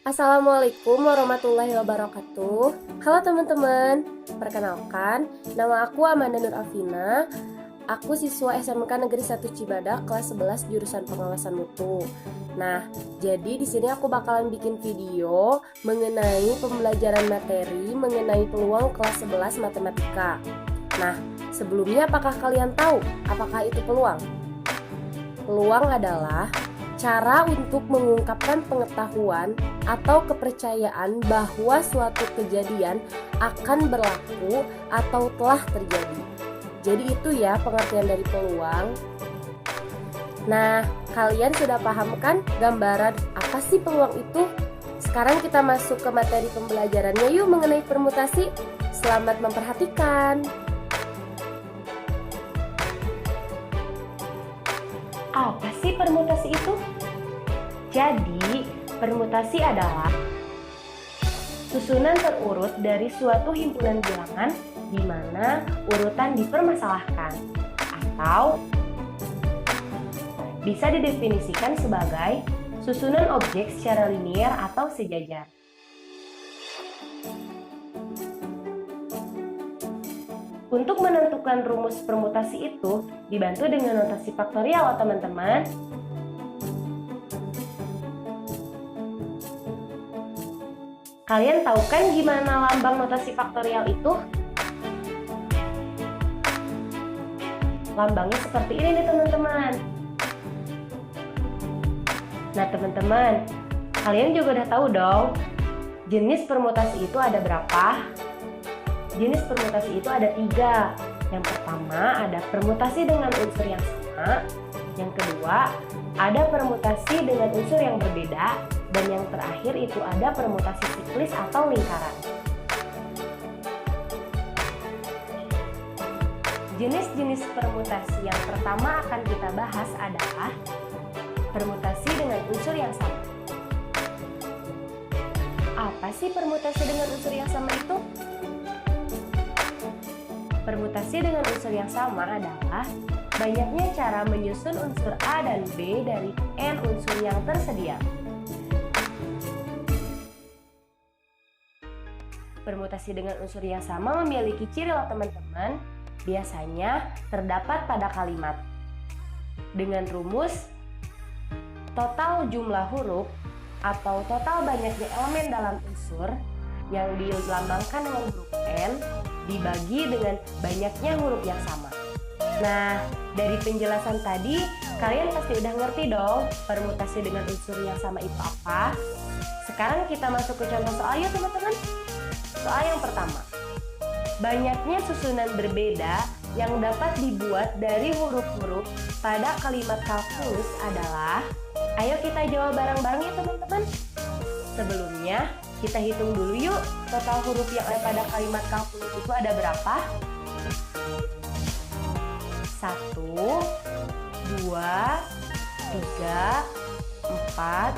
Assalamualaikum warahmatullahi wabarakatuh. Halo teman-teman, perkenalkan, nama aku Amanda Nur Afina. Aku siswa SMK Negeri 1 Cibadak kelas 11 jurusan pengawasan mutu. Nah, jadi di sini aku bakalan bikin video mengenai pembelajaran materi mengenai peluang kelas 11 matematika. Nah, sebelumnya apakah kalian tahu apakah itu peluang? Peluang adalah cara untuk mengungkapkan pengetahuan atau kepercayaan bahwa suatu kejadian akan berlaku atau telah terjadi. Jadi itu ya pengertian dari peluang. Nah, kalian sudah paham kan gambaran apa sih peluang itu? Sekarang kita masuk ke materi pembelajarannya yuk mengenai permutasi. Selamat memperhatikan. Apa sih permutasi itu? Jadi, permutasi adalah susunan terurut dari suatu himpunan bilangan di mana urutan dipermasalahkan, atau bisa didefinisikan sebagai susunan objek secara linier atau sejajar. Untuk menentukan rumus permutasi itu dibantu dengan notasi faktorial, teman-teman. Kalian tahu kan gimana lambang notasi faktorial itu? Lambangnya seperti ini nih, teman-teman. Nah, teman-teman, kalian juga udah tahu dong, jenis permutasi itu ada berapa? Jenis permutasi itu ada 3. Yang pertama ada permutasi dengan unsur yang sama. Yang kedua ada permutasi dengan unsur yang berbeda. Dan yang terakhir itu ada permutasi siklis atau lingkaran. Jenis-jenis permutasi yang pertama akan kita bahas adalah permutasi dengan unsur yang sama. Apa sih permutasi dengan unsur yang sama itu? Permutasi dengan unsur yang sama adalah banyaknya cara menyusun unsur A dan B dari N unsur yang tersedia. Permutasi dengan unsur yang sama memiliki ciri loh teman-teman. Biasanya terdapat pada kalimat dengan rumus total jumlah huruf atau total banyaknya elemen dalam unsur yang dilambangkan dengan huruf N dibagi dengan banyaknya huruf yang sama. Nah, dari penjelasan tadi, kalian pasti udah ngerti dong permutasi dengan unsur yang sama itu apa. Sekarang kita masuk ke contoh soal yuk teman-teman. Soal yang pertama. Banyaknya susunan berbeda yang dapat dibuat dari huruf-huruf pada kalimat kalkulus adalah, ayo kita jawab bareng-bareng ya teman-teman. Sebelumnya, kita hitung dulu yuk, total huruf yang ada pada kalimat kalkulus itu ada berapa? 1, 2, 3, 4,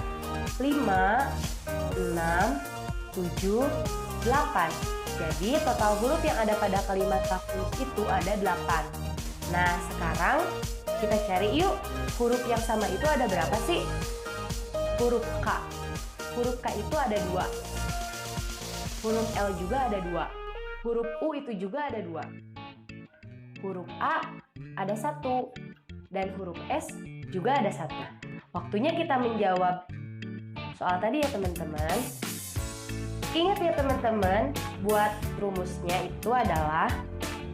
5, 6, 7, 8. Jadi total huruf yang ada pada kalimat kalkulus itu ada 8. Nah, sekarang kita cari yuk, huruf yang sama itu ada berapa sih? Huruf K. Huruf K itu ada 2. Huruf L juga ada 2. Huruf U itu juga ada 2. Huruf A ada 1. Dan huruf S juga ada 1. Waktunya kita menjawab soal tadi ya teman-teman. Ingat ya teman-teman, buat rumusnya itu adalah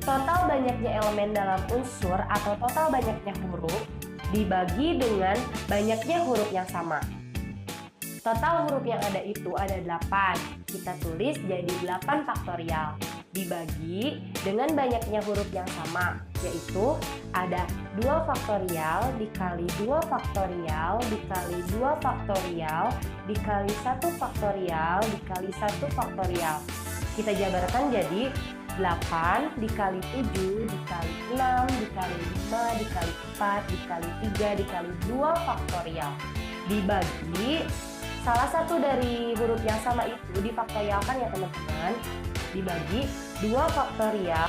total banyaknya elemen dalam unsur atau total banyaknya huruf dibagi dengan banyaknya huruf yang sama. Total huruf yang ada itu ada 8. Kita tulis jadi 8 faktorial. Dibagi dengan banyaknya huruf yang sama, yaitu ada 2 faktorial dikali 2 faktorial dikali 2 faktorial dikali 1 faktorial dikali 1 faktorial. Kita jabarkan jadi 8 dikali 7 dikali 6 dikali 5 dikali 4 dikali 3 dikali 2 faktorial. Dibagi salah satu dari huruf yang sama itu difaktorialkan ya teman-teman. Dibagi 2 faktorial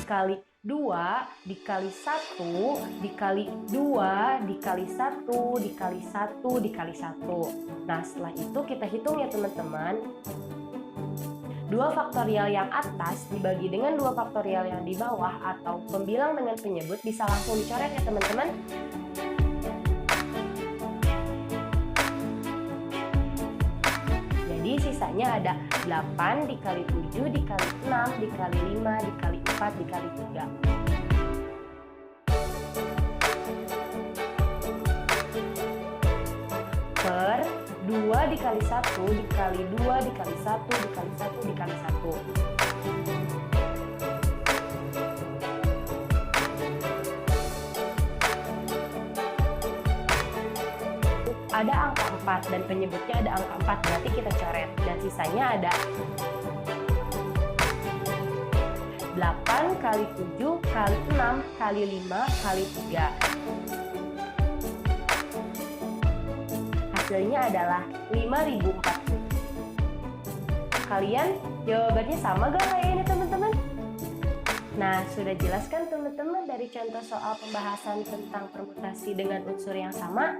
dikali 2 dikali 1 dikali 2 dikali 1 dikali 1 dikali 1. Nah, setelah itu kita hitung ya teman-teman. 2 faktorial yang atas dibagi dengan 2 faktorial yang di bawah atau pembilang dengan penyebut bisa langsung dicoret ya teman-teman. Jadi sisanya ada 8 dikali 7 dikali 6 dikali 5 dikali 4 dikali 3. Per 2 dikali 1 dikali 2 dikali 1 dikali 1 dikali 1. Ada angka 4 dan penyebutnya ada angka 4, berarti kita coret. Dan sisanya ada 8 kali 7 kali 6 kali 5 kali 3. Hasilnya adalah 5040. Kalian jawabannya sama gak kayak ini teman-teman? Nah, sudah jelaskan teman-teman dari contoh soal pembahasan tentang permutasi dengan unsur yang sama.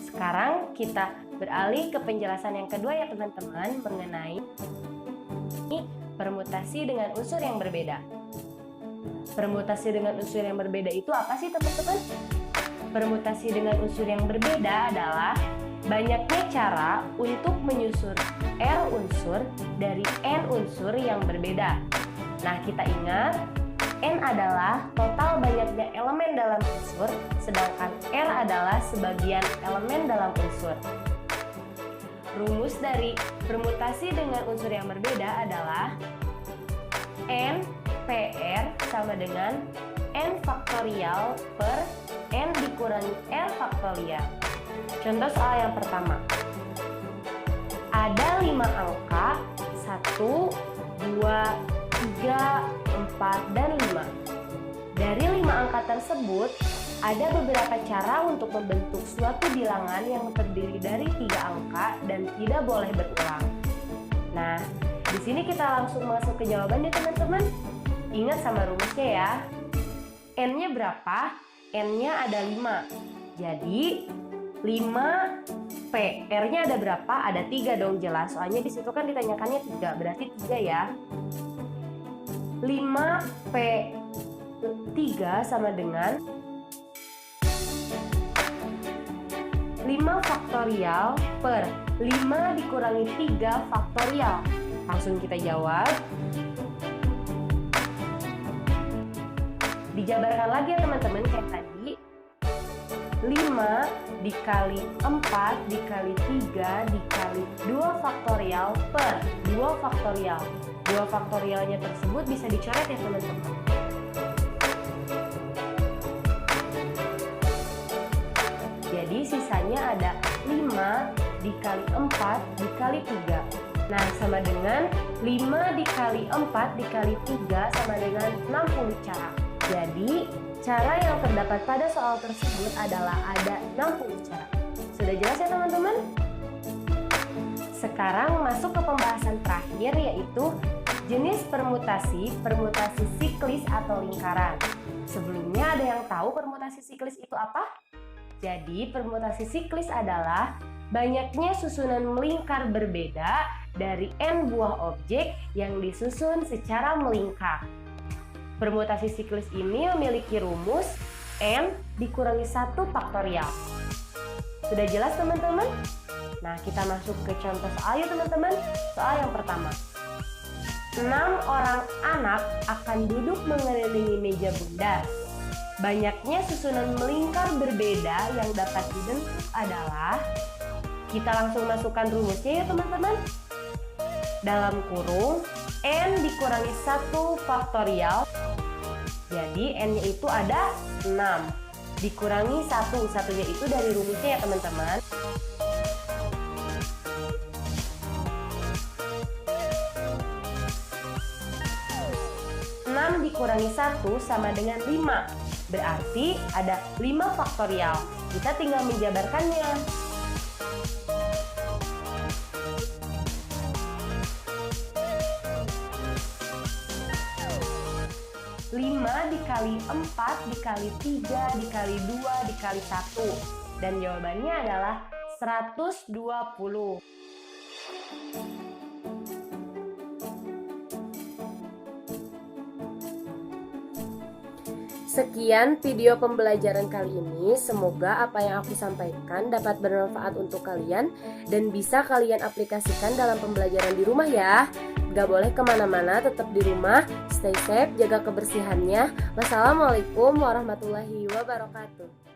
Sekarang kita beralih ke penjelasan yang kedua ya teman-teman, mengenai permutasi dengan unsur yang berbeda. Permutasi dengan unsur yang berbeda itu apa sih teman-teman? Permutasi dengan unsur yang berbeda adalah banyaknya cara untuk menyusun R unsur dari N unsur yang berbeda. Nah, kita ingat N adalah total banyaknya elemen dalam unsur, sedangkan R adalah sebagian elemen dalam unsur. Rumus dari permutasi dengan unsur yang berbeda adalah N PR sama dengan N faktorial per N dikurangi R faktorial. Contoh soal yang pertama. Ada 5 angka, 1, 2, 3, 4, dan 5. Dari 5 angka tersebut, ada beberapa cara untuk membentuk suatu bilangan yang terdiri dari 3 angka dan tidak boleh berulang. Nah, di sini kita langsung masuk ke jawabannya teman-teman. Ingat sama rumusnya ya. N-nya berapa? N-nya ada 5. Jadi 5 P. R-nya ada berapa? Ada 3 dong, jelas. Soalnya di situ kan ditanyakannya 3, berarti 3 ya. 5 P 3 sama dengan 5 faktorial per 5 dikurangi 3 faktorial. Langsung kita jawab. Dijabarkan lagi ya teman-teman kayak tadi. 5 dikali 4 dikali 3 dikali 2 faktorial per 2 faktorial. 2 faktorialnya tersebut bisa dicoret ya teman-teman. Jadi sisanya ada 5 dikali 4 dikali 3. Nah, sama dengan 5 dikali 4 dikali 3 sama dengan 60 cara. Jadi, cara yang terdapat pada soal tersebut adalah ada 60 cara. Sudah jelas ya teman-teman? Sekarang masuk ke pembahasan terakhir, yaitu jenis permutasi, permutasi siklis atau lingkaran. Sebelumnya ada yang tahu permutasi siklis itu apa? Jadi permutasi siklis adalah banyaknya susunan melingkar berbeda dari N buah objek yang disusun secara melingkar. Permutasi siklis ini memiliki rumus N dikurangi 1 faktorial. Sudah jelas teman-teman? Nah, kita masuk ke contoh soal ya teman-teman. Soal yang pertama. 6 orang anak akan duduk mengelilingi meja bundar. Banyaknya susunan melingkar berbeda yang dapat dibentuk adalah, kita langsung masukkan rumusnya ya teman-teman. Dalam kurung, N dikurangi 1 faktorial. Jadi N-nya itu ada 6. Dikurangi 1. Satunya itu dari rumusnya ya teman-teman. Dikurangi 1 sama dengan 5. Berarti ada 5 faktorial. Kita tinggal menjabarkannya. 5 5 dikali 4 dikali 3 dikali 2 dikali 1. Dan jawabannya adalah 120. Sekian video pembelajaran kali ini. Semoga apa yang aku sampaikan dapat bermanfaat untuk kalian dan bisa kalian aplikasikan dalam pembelajaran di rumah ya. Gak boleh kemana-mana, tetap di rumah, stay safe, jaga kebersihannya. Wassalamualaikum warahmatullahi wabarakatuh.